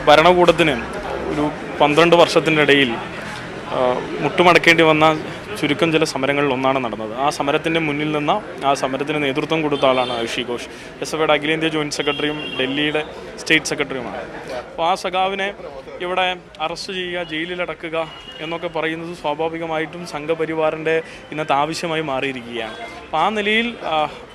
ഭരണകൂടത്തിന് ഒരു 12 വർഷത്തിൻ്റെ ഇടയിൽ മുട്ടുമടക്കേണ്ടി വന്ന ചുരുക്കം ചില സമരങ്ങളിൽ ഒന്നാണ് നടന്നത്. ആ സമരത്തിൻ്റെ മുന്നിൽ നിന്ന് ആ സമരത്തിന് നേതൃത്വം കൊടുത്ത ആളാണ് ഐഷി ഘോഷ്. എസ്.എഫ്.ഐയുടെ അഖിലേന്ത്യാ ജോയിൻറ്റ് സെക്രട്ടറിയും ഡൽഹിയുടെ സ്റ്റേറ്റ് സെക്രട്ടറിയുമാണ്. അപ്പോൾ ആ സഖാവിനെ ഇവിടെ അറസ്റ്റ് ചെയ്യുക, ജയിലിലടക്കുക എന്നൊക്കെ പറയുന്നത് സ്വാഭാവികമായിട്ടും സംഘപരിവാറിൻ്റെ ഇന്നത്തെ ആവശ്യമായി മാറിയിരിക്കുകയാണ്. അപ്പോൾ ആ നിലയിൽ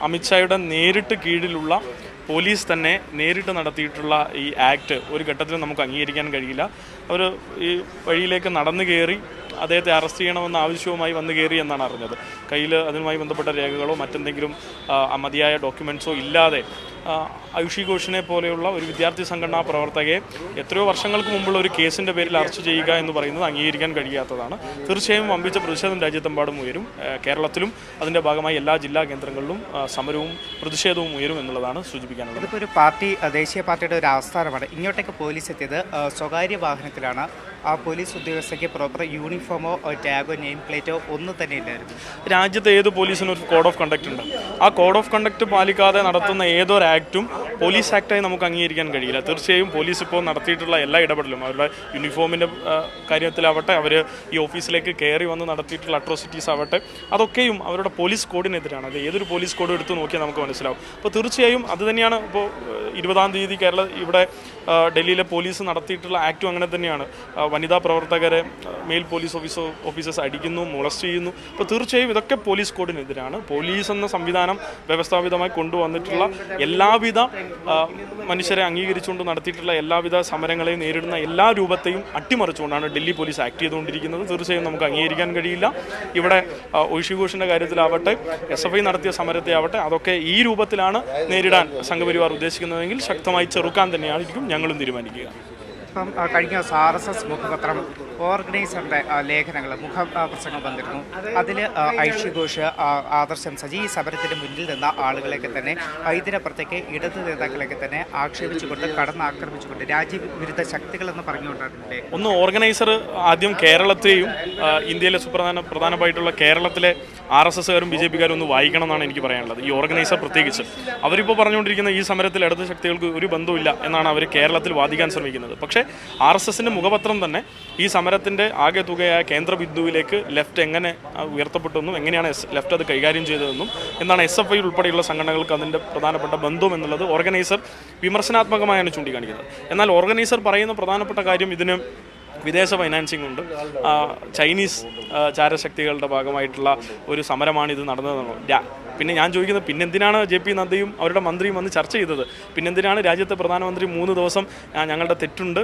അമിത്ഷായുടെ നേരിട്ട് കീഴിലുള്ള പോലീസ് തന്നെ നേരിട്ട് നടത്തിയിട്ടുള്ള ഈ ആക്ട് ഒരു ഘട്ടത്തിലും നമുക്ക് അംഗീകരിക്കാൻ കഴിയില്ല. അവർ ഈ വഴിയിലേക്ക് നടന്നു കയറി അദ്ദേഹത്തെ അറസ്റ്റ് ചെയ്യണമെന്ന ആവശ്യവുമായി വന്നു കയറി എന്നാണ് അറിഞ്ഞത്. കയ്യിൽ അതിനുമായി ബന്ധപ്പെട്ട രേഖകളോ മറ്റെന്തെങ്കിലും മതിയായ ഡോക്യുമെൻറ്റ്സോ ഇല്ലാതെ ഐഷി ഘോഷിനെ പോലെയുള്ള ഒരു വിദ്യാർത്ഥി സംഘടനാ പ്രവർത്തകയെ എത്രയോ വർഷങ്ങൾക്ക് മുമ്പുള്ള ഒരു കേസിൻ്റെ പേരിൽ അറസ്റ്റ് ചെയ്യുക എന്ന് പറയുന്നത് അംഗീകരിക്കാൻ കഴിയാത്തതാണ്. തീർച്ചയായും വമ്പിച്ച പ്രതിഷേധം രാജ്യത്തെമ്പാടും ഉയരും. കേരളത്തിലും അതിൻ്റെ ഭാഗമായി എല്ലാ ജില്ലാ കേന്ദ്രങ്ങളിലും സമരവും പ്രതിഷേധവും ഉയരും എന്നുള്ളതാണ് സൂചിപ്പിക്കാനുള്ളത്. ഇതിപ്പോൾ ഒരു പാർട്ടി, ദേശീയ പാർട്ടിയുടെ ഒരു ആസ്ഥാനമാണ്. ഇങ്ങോട്ടേക്ക് പോലീസ് എത്തിയത് സ്വകാര്യ വാഹനത്തിലാണ്. ആ പോലീസ് ഉദ്യോഗസ്ഥയ്ക്ക് പ്രോപ്പർ യൂണിഫോമോ ടാഗോ നെയിം പ്ലേറ്റോ ഒന്നും തന്നെ ഇല്ലായിരുന്നു. രാജ്യത്ത് ഏത് പോലീസിനും ഒരു കോഡ് ഓഫ് കണ്ടക്ട് ഉണ്ട്. ആ കോഡ് ഓഫ് കണ്ടക്ട് പാലിക്കാതെ നടത്തുന്ന ഏതൊരു ആക്റ്റും പോലീസ് ആക്റ്റായി നമുക്ക് അംഗീകരിക്കാൻ കഴിയില്ല. തീർച്ചയായും പോലീസ് ഇപ്പോൾ നടത്തിയിട്ടുള്ള എല്ലാ ഇടപെടലും, അവരുടെ യൂണിഫോമിൻ്റെ കാര്യത്തിലാവട്ടെ, അവർ ഈ ഓഫീസിലേക്ക് കയറി വന്ന് നടത്തിയിട്ടുള്ള അട്രോസിറ്റീസ് ആവട്ടെ, അതൊക്കെയും അവരുടെ പോലീസ് കോഡിനെതിരാണ്. അത് ഏതൊരു പോലീസ് കോഡ് എടുത്ത് നോക്കിയാൽ നമുക്ക് മനസ്സിലാവും. അപ്പോൾ തീർച്ചയായും അത് തന്നെയാണ് ഇപ്പോൾ 20-ാം തീയതി ഇവിടെ ഡൽഹിയിലെ പോലീസ് നടത്തിയിട്ടുള്ള ആക്റ്റും അങ്ങനെ തന്നെയാണ്. വനിതാ പ്രവർത്തകരെ മെയിൽ പോലീസ് ഓഫീസേഴ്സ് അടിക്കുന്നു, മൊളസ്റ്റ് ചെയ്യുന്നു. അപ്പോൾ തീർച്ചയായും ഇതൊക്കെ പോലീസ് കോഡിനെതിരാണ്. പോലീസ് എന്ന സംവിധാനം വ്യവസ്ഥാപിതമായി കൊണ്ടുവന്നിട്ടുള്ള എല്ലാവിധ മനുഷ്യരെ അംഗീകരിച്ചുകൊണ്ട് നടത്തിയിട്ടുള്ള എല്ലാവിധ സമരങ്ങളെയും നേരിടുന്ന എല്ലാ രൂപത്തെയും അട്ടിമറിച്ചുകൊണ്ടാണ് ഡൽഹി പോലീസ് ആക്ട് ചെയ്തുകൊണ്ടിരിക്കുന്നത്. തീർച്ചയായും നമുക്ക് അംഗീകരിക്കാൻ കഴിയില്ല. ഇവിടെ ഐഷി ഘോഷിൻ്റെ കാര്യത്തിലാവട്ടെ, എസ്.എഫ്.ഐ നടത്തിയ സമരത്തെ ആവട്ടെ, അതൊക്കെ ഈ രൂപത്തിലാണ് നേരിടാൻ സംഘപരിവാർ ഉദ്ദേശിക്കുന്നതെങ്കിൽ ശക്തമായി ചെറുക്കാൻ തന്നെയായിരിക്കും ഞങ്ങളും തീരുമാനിക്കുക. ഇപ്പം കഴിഞ്ഞ ദിവസം RSS മുഖപത്രം ഓർഗനൈസറിൻ്റെ ലേഖനങ്ങൾ, മുഖപ്രസംഗം വന്നിരുന്നു. അതിൽ ഐഷി ഘോഷ്, ആദർശം സജി ഈ സമരത്തിന് മുന്നിൽ നിന്ന ആളുകളെയൊക്കെ തന്നെ ഇതിനപ്പുറത്തേക്ക് ഇടതു നേതാക്കളെയൊക്കെ തന്നെ ആക്ഷേപിച്ചുകൊണ്ട്, കടന്നാക്രമിച്ചുകൊണ്ട് രാജ്യവിരുദ്ധ ശക്തികളെന്ന് പറഞ്ഞുകൊണ്ടിരുന്നില്ലേ? ഒന്ന് ഓർഗനൈസർ ആദ്യം കേരളത്തെയും ഇന്ത്യയിലെ പ്രധാനമായിട്ടുള്ള കേരളത്തിലെ RSSകാരും BJPക്കാരും ഒന്ന് വായിക്കണം എന്നാണ് എനിക്ക് പറയാനുള്ളത്. ഈ ഓർഗനൈസർ പ്രത്യേകിച്ച് അവരിപ്പോൾ പറഞ്ഞുകൊണ്ടിരിക്കുന്ന ഈ സമരത്തിൽ ഇടതു ശക്തികൾക്ക് ഒരു ബന്ധവുമില്ല എന്നാണ് അവർ കേരളത്തിൽ വാദിക്കാൻ ശ്രമിക്കുന്നത്. പക്ഷേ RSSൻ്റെ മുഖപത്രം തന്നെ ഈ സമരത്തിൻ്റെ ആകെ തുകയായ കേന്ദ്ര ബിന്ദുവിലേക്ക് ലെഫ്റ്റ് എങ്ങനെ ഉയർത്തപ്പെട്ടെന്നും എങ്ങനെയാണ് ലെഫ്റ്റ് അത് കൈകാര്യം ചെയ്തതെന്നും എന്താണ് SFI ഉൾപ്പെടെയുള്ള സംഘടനകൾക്ക് അതിൻ്റെ പ്രധാനപ്പെട്ട ബന്ധം എന്നുള്ളത് ഓർഗനൈസർ വിമർശനാത്മകമായാണ് ചൂണ്ടിക്കാണിക്കുന്നത്. എന്നാൽ ഓർഗനൈസർ പറയുന്ന പ്രധാനപ്പെട്ട കാര്യം ഇതിന് വിദേശ ഫൈനാൻസിംഗ് ഉണ്ട്, ചൈനീസ് ചാരശക്തികളുടെ ഭാഗമായിട്ടുള്ള ഒരു സമരമാണ് ഇത് നടന്നതെന്നോ. പിന്നെ ഞാൻ ചോദിക്കുന്നത്, പിന്നെന്തിനാണ് JP നദ്ദയും അവരുടെ മന്ത്രിയും വന്ന് ചർച്ച ചെയ്തത്? പിന്നെന്തിനാണ് രാജ്യത്തെ പ്രധാനമന്ത്രി 3 ദിവസം ഞങ്ങളുടെ തെറ്റുണ്ട്,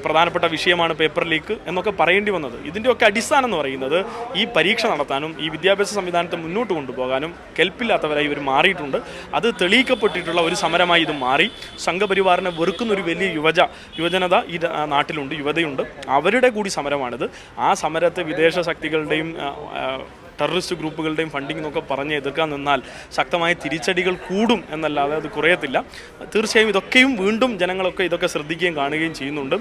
പ്രധാനപ്പെട്ട വിഷയമാണ് പേപ്പർ ലീക്ക് എന്നൊക്കെ പറയേണ്ടി വന്നത്? ഇതിൻ്റെയൊക്കെ അടിസ്ഥാനം എന്ന് പറയുന്നത് ഈ പരീക്ഷ നടത്താനും ഈ വിദ്യാഭ്യാസ സംവിധാനത്തെ മുന്നോട്ട് കൊണ്ടുപോകാനും കെൽപ്പില്ലാത്തവരായി ഇവർ മാറിയിട്ടുണ്ട്. അത് തെളിയിക്കപ്പെട്ടിട്ടുള്ള ഒരു സമരമായി ഇത് മാറി. സംഘപരിവാറിനെ വെറുക്കുന്ന ഒരു വലിയ യുവജനത ഈ നാട്ടിലുണ്ട്, യുവതയുണ്ട്. അവരുടെ കൂടി സമരമാണിത്. ആ സമരത്തെ വിദേശ ശക്തികളുടെയും ടെററിസ്റ്റ് ഗ്രൂപ്പുകളുടെയും ഫണ്ടിങ് എന്നൊക്കെ പറഞ്ഞ് എതിർക്കാൻ നിന്നാൽ ശക്തമായ തിരിച്ചടികൾ കൂടും എന്നല്ലാതെ അത് കുറയത്തില്ല. തീർച്ചയായും ഇതൊക്കെയും വീണ്ടും ജനങ്ങളൊക്കെ ഇതൊക്കെ ശ്രദ്ധിക്കുകയും കാണുകയും ചെയ്യുന്നുണ്ട്.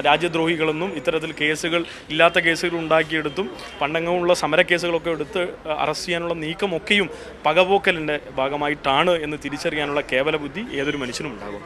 രാജ്യദ്രോഹികളെന്നും ഇത്തരത്തിൽ കേസുകൾ, ഇല്ലാത്ത കേസുകൾ ഉണ്ടാക്കിയെടുത്തും പണ്ടെങ്ങുമുള്ള സമര കേസുകളൊക്കെ എടുത്ത് അറസ്റ്റ് ചെയ്യാനുള്ള നീക്കമൊക്കെയും പകപോക്കലിൻ്റെ ഭാഗമായിട്ടാണ് എന്ന് തിരിച്ചറിയാനുള്ള കേവല ബുദ്ധി ഏതൊരു മനുഷ്യനും ഉണ്ടാകും.